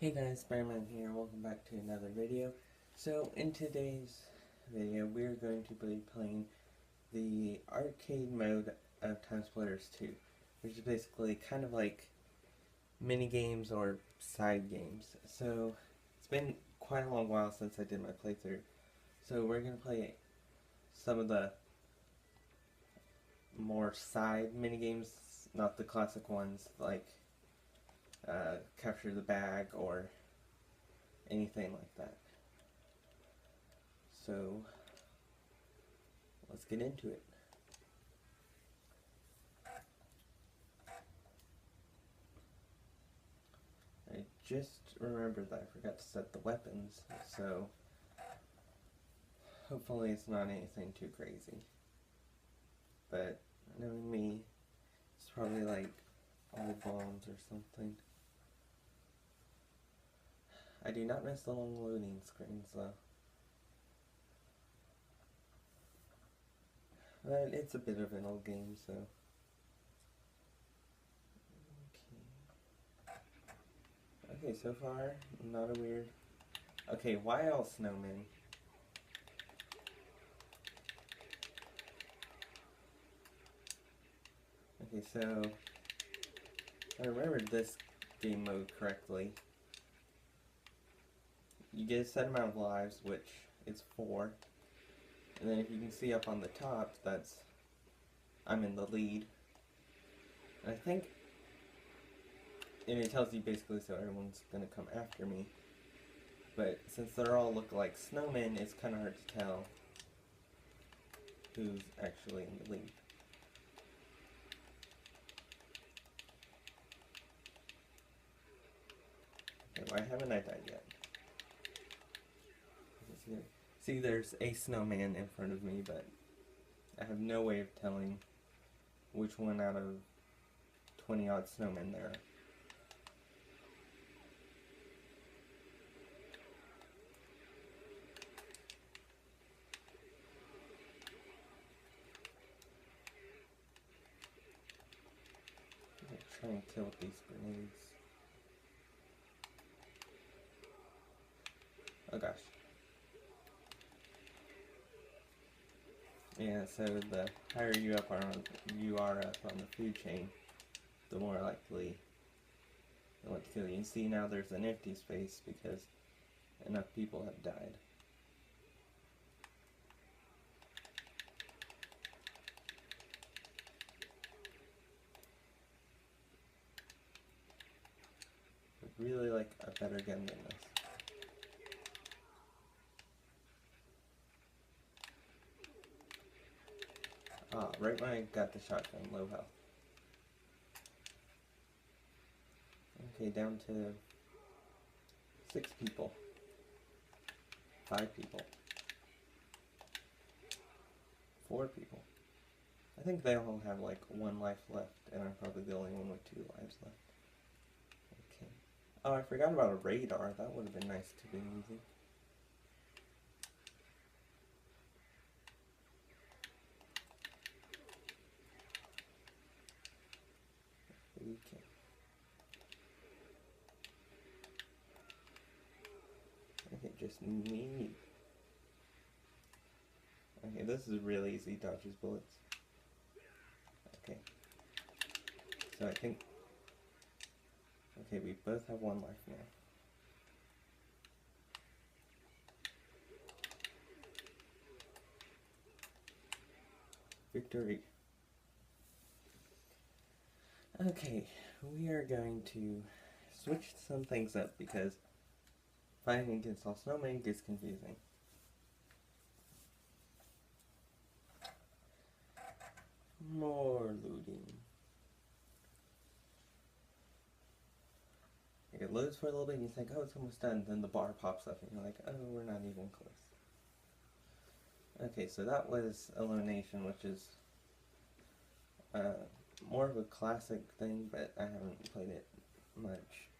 Hey guys, Spider-Man here, welcome back to another video. So in today's video we're going to be playing the arcade mode of TimeSplitters 2, which is basically kind of like mini games or side games. So it's been quite a long while since I did my playthrough, so we're going to play some of the more side mini games, not the classic ones like capture the bag or anything like that. So let's get into it. I just remembered that I forgot to set the weapons, so hopefully it's not anything too crazy. But knowing me, it's probably like all bombs or something. I do not miss the long loading screens though. But it's a bit of an old game, so. Okay, so far, not a weird. Okay, why all snowmen? Okay, so I remembered this game mode correctly. You get a set amount of lives, which is 4. And then if you can see up on the top, that's I'm in the lead. And I think, and it tells you basically so everyone's gonna come after me. But since they all look like snowmen, it's kind of hard to tell who's actually in the lead. Okay, why haven't I died yet? See, there's a snowman in front of me, but I have no way of telling which one out of 20 odd snowmen there are. I'm gonna try and kill these grenades. Oh gosh. Yeah, so the higher you are up on the food chain, the more likely they want to kill you. And see, now there's an empty space because enough people have died. I'd really like a better gun than this. Ah, right when I got the shotgun, low health. Okay, down to 6 people. 5 people. 4 people. I think they all have like 1 life left, and I'm probably the only one with 2 lives left. Okay. Oh, I forgot about a radar. That would have been nice to be using. Okay. Okay, just me. Okay, this is really easy, dodges bullets. Okay. So I think... Okay, we both have 1 life now. Victory. Okay, we are going to switch some things up because fighting against all snowmen gets confusing. More looting. It loads for a little bit and you think, oh, it's almost done. Then the bar pops up and you're like, oh, we're not even close. Okay, so that was Elimination, which is more of a classic thing, but I haven't played it much.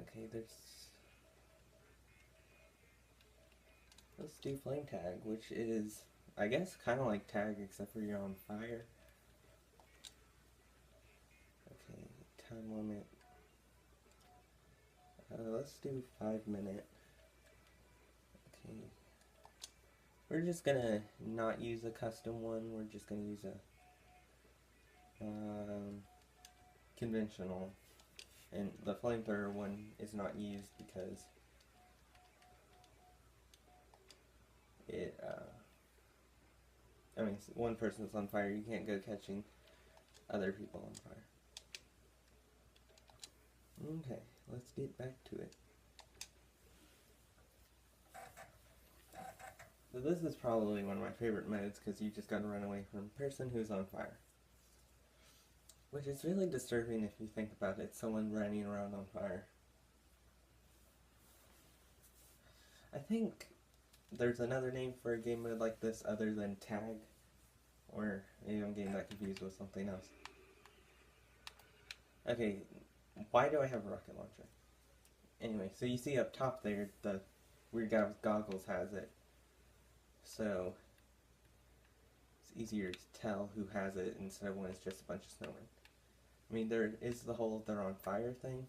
Okay, let's do Flame Tag, which is, I guess, kind of like Tag, except for you're on fire. Okay, time limit. Let's do 5 minute. Okay. We're just gonna not use a custom one. We're just gonna use a conventional. And the flamethrower one is not used because it, I mean, one person's on fire, you can't go catching other people on fire. Okay, let's get back to it. So this is probably one of my favorite modes because you just gotta run away from a person who's on fire. Which is really disturbing if you think about it, someone running around on fire. I think there's another name for a game mode like this other than tag. Or maybe I'm getting that confused with something else. Okay, why do I have a rocket launcher? Anyway, so you see up top there, the weird guy with goggles has it. So it's easier to tell who has it instead of when it's just a bunch of snowmen. I mean, there is the whole they're on fire thing.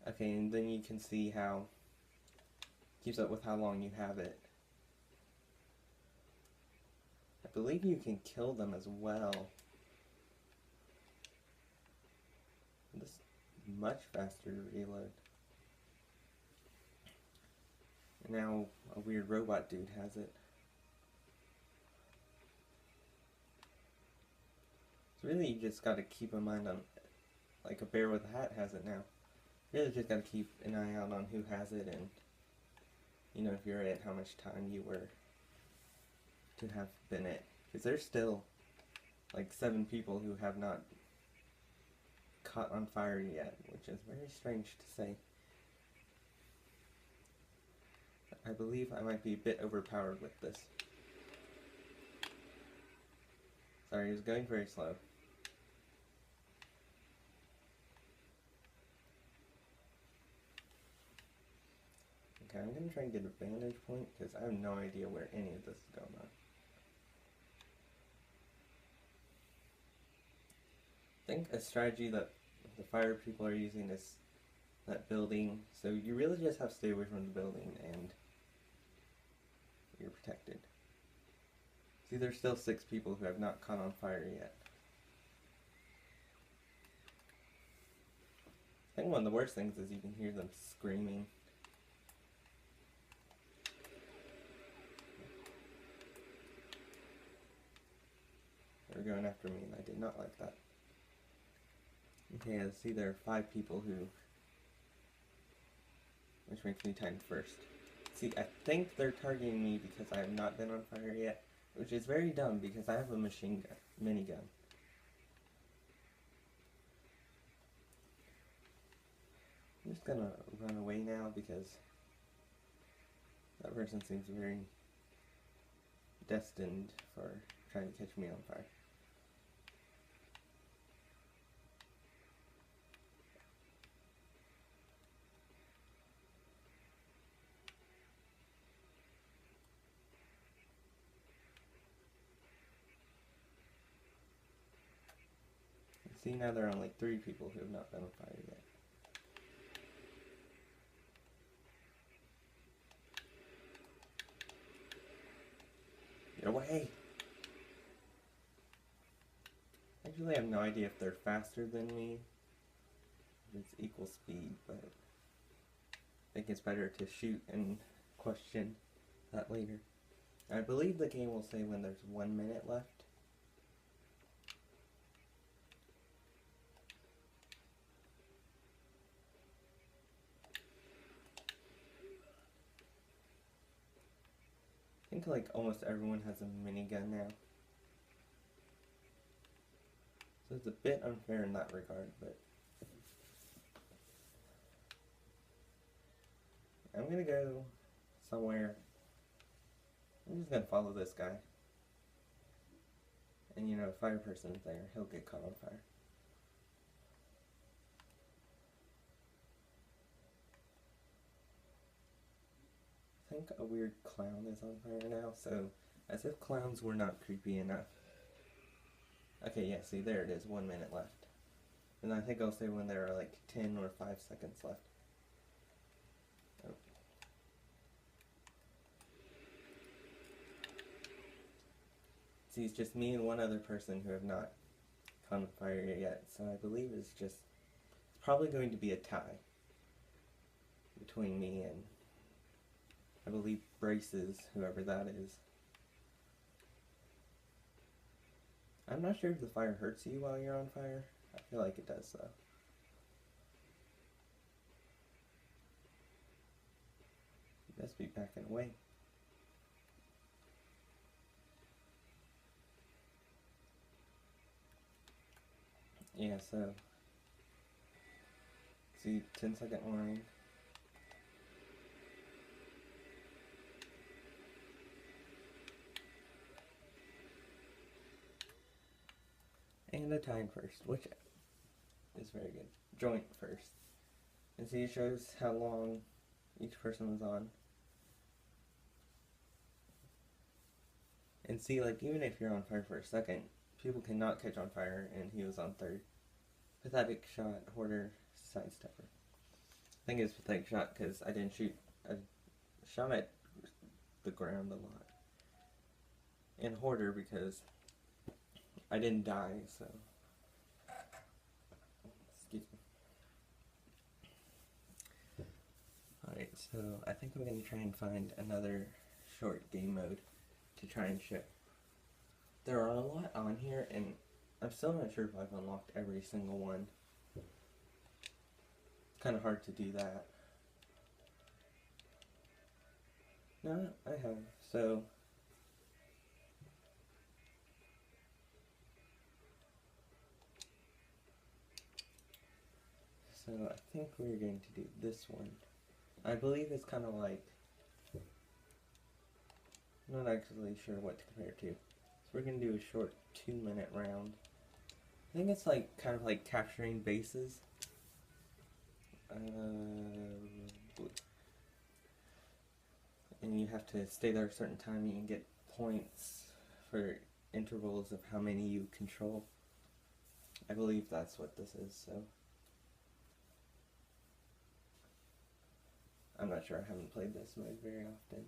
Okay, and then you can see how it keeps up with how long you have it. I believe you can kill them as well. This is much faster to reload. And now a weird robot dude has it. So really you just gotta keep in mind on, like a bear with a hat has it now. You really just gotta keep an eye out on who has it and, you know, if you're at how much time you were to have been it. Because there's still like 7 people who have not caught on fire yet, which is very strange to say. I believe I might be a bit overpowered with this. Sorry, it was going very slow. Okay, I'm going to try and get a vantage point because I have no idea where any of this is going on. I think a strategy that the fire people are using is that building, so you really just have to stay away from the building and you're protected. See, there's still 6 people who have not caught on fire yet. I think one of the worst things is you can hear them screaming. They're going after me and I did not like that. Okay, I see there are 5 people who, which makes me time first. See, I think they're targeting me because I have not been on fire yet, which is very dumb because I have a machine gun, minigun. I'm just gonna run away now because that person seems very destined for trying to catch me on fire. See, now there are only 3 people who have not been on fire yet. Get away! Actually, I have no idea if they're faster than me. It's equal speed, but I think it's better to shoot and question that later. I believe the game will say when there's 1 minute left. I think like almost everyone has a minigun now. So it's a bit unfair in that regard, but I'm gonna go somewhere. I'm just gonna follow this guy. And you know, if fire person's there, he'll get caught on fire. I think a weird clown is on fire now, so as if clowns were not creepy enough. Okay, yeah, see, there it is, 1 minute left. And I think I'll say when there are like 10 or 5 seconds left. Oh. See, it's just me and one other person who have not caught on fire yet, so I believe it's probably going to be a tie between me and, I believe, Braces, whoever that is. I'm not sure if the fire hurts you while you're on fire. I feel like it does, though. You best be backing away. Yeah, so, see, 10-second warning. And a time first, which is very good. Joint first. And see, it shows how long each person was on. And see, like, even if you're on fire for a second, people cannot catch on fire, and he was on third. Pathetic shot, Hoarder, Sidestepper. I think it's pathetic shot because I didn't shoot. I shot at the ground a lot. And Hoarder because I didn't die, so. Excuse me. Alright, so I think I'm going to try and find another short game mode to try and show. There are a lot on here, and I'm still not sure if I've unlocked every single one. It's kind of hard to do that. No, I have. So I think we're going to do this one. I believe it's kind of like, I'm not actually sure what to compare it to. So we're going to do a short 2-minute round. I think it's like kind of like capturing bases. And you have to stay there a certain time. You can get points for intervals of how many you control. I believe that's what this is, so. I'm not sure, I haven't played this mode very often.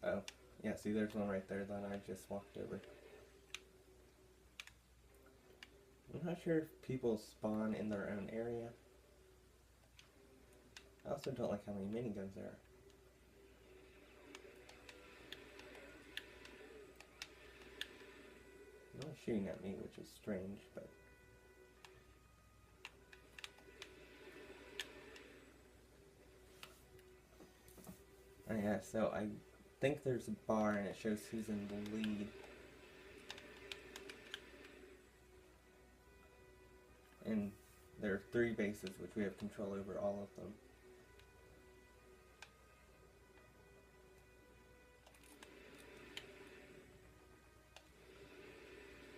Oh, yeah, see there's one right there that I just walked over. I'm not sure if people spawn in their own area. I also don't like how many miniguns there are. No one's shooting at me, which is strange, but... Oh yeah, so I think there's a bar and it shows who's in the lead. And there are 3 bases, which we have control over all of them.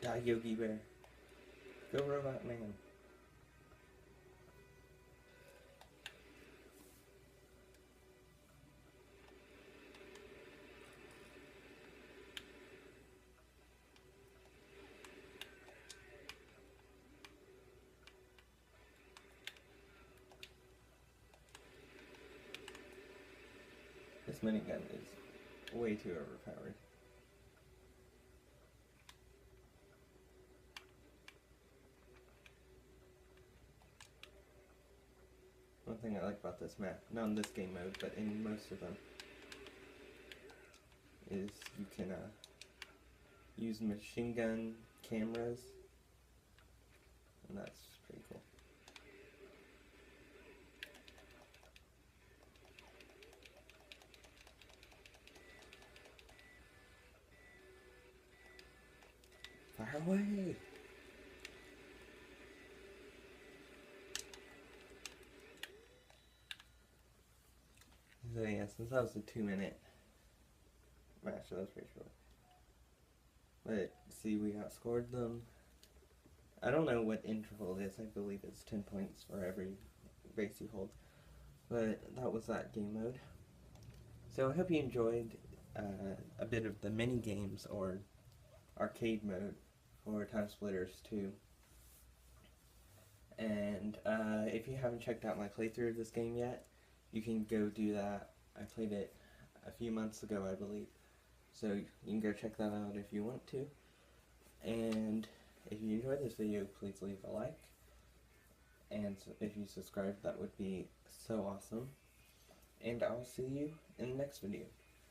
Die, Yogi Bear. Go, Robot Man. This minigun is way too overpowered. One thing I like about this map, not in this game mode, but in most of them, is you can use machine gun cameras, and that's pretty cool. Fire away! So yeah, since that was a 2-minute match, that was pretty short. But see, we outscored them. I don't know what interval it is. I believe it's 10 points for every base you hold. But that was that game mode. So I hope you enjoyed a bit of the mini games or arcade mode for TimeSplitters 2. And if you haven't checked out my playthrough of this game yet, you can go do that. I played it a few months ago, I believe. So you can go check that out if you want to. And if you enjoyed this video, please leave a like. And if you subscribe, that would be so awesome. And I'll see you in the next video.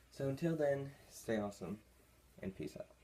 So until then, stay awesome, and peace out.